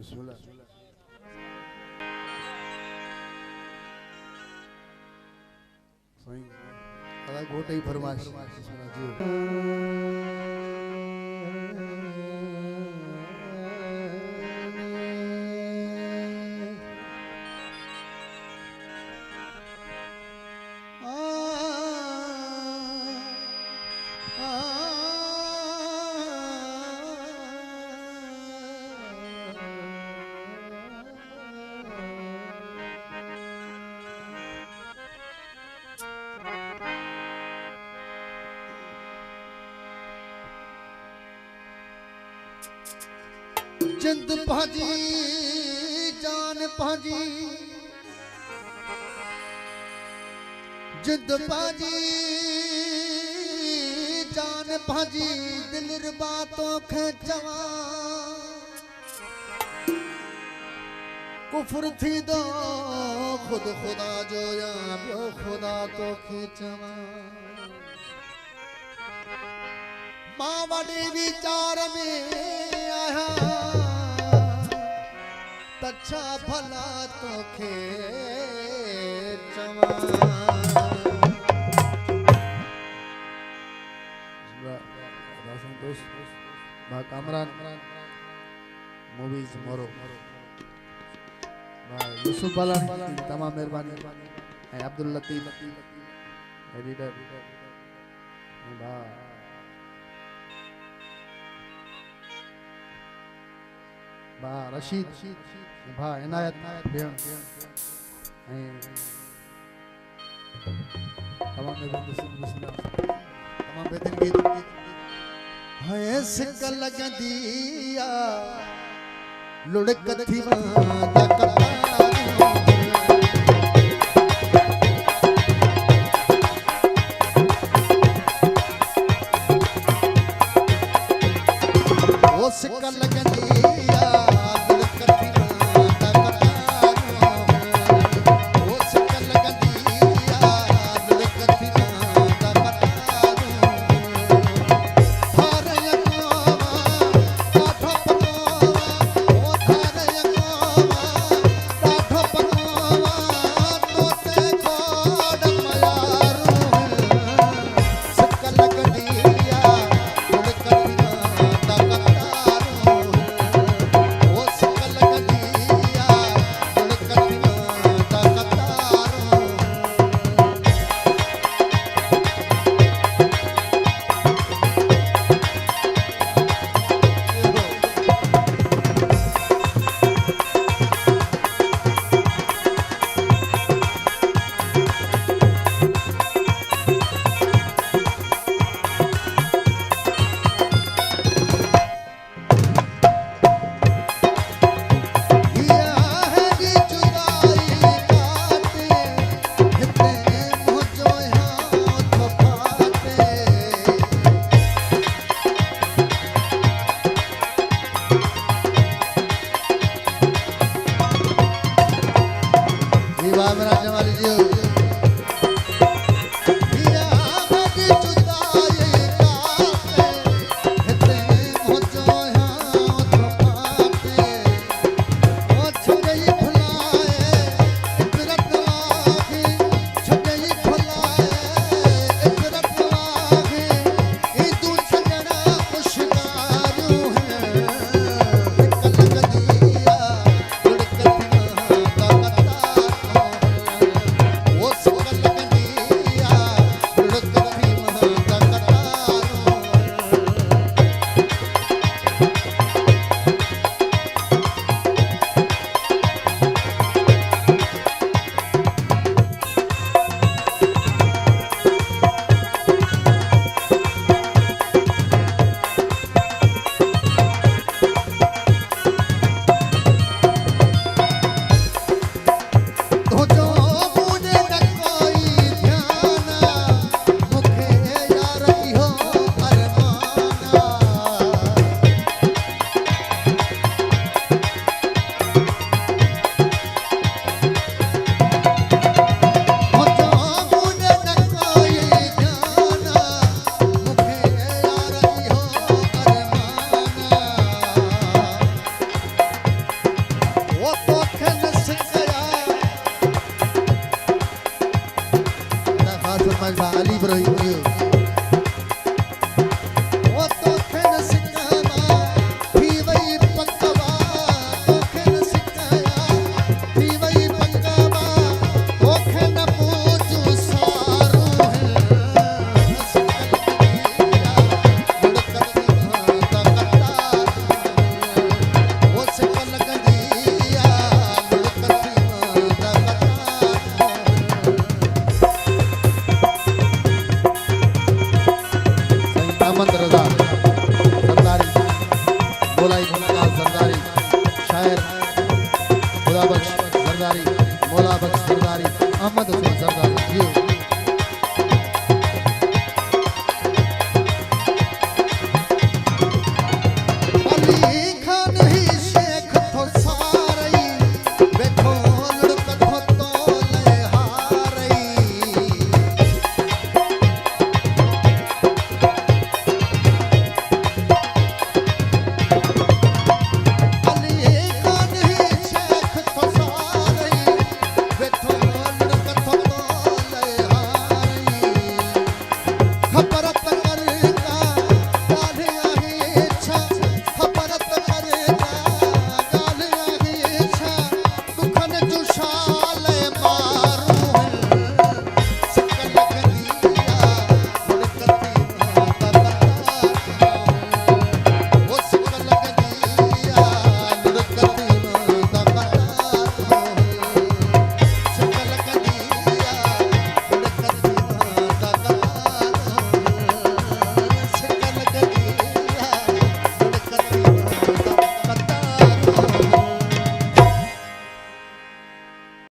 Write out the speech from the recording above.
बिस्मिल्लाह। सही गोटे ही फरमाइश जिंद भाजी जान भाजी जिंद भाजी जान भाजी दिल बातों के जवा कुफर थी दो खुद खुदा जो या खुदा तो खींचवा मां वॾे विचार में आया तछा भला तोखे चवा दोस्त मां कामरान मूवीज मोरो मां यूसुफ बाला तमाम मेहरबानी ऐं अब्दुल लतीफ एडिटर बा बा रशीद बा इनायत भेण तमाम बेहतरीन गीत है सिक लगंदिया लुढ़क थी वादा कता ओ सिक लगंदिया सरपंच भाई अली इब्राहिम जी वो तो खेन सिकाया थी वही पंकवा तो खेन सिकाया थी वही पंकवा तो खेन पूजू सारू है अहमद रजा सरदारी मौलाई मुमताज सरदारी शायर खुदा बख्श सरदारी मौला बख्श सरदारी अहमद हुसैन सरदारी जी अली खान ही शेख तो सारई बैठो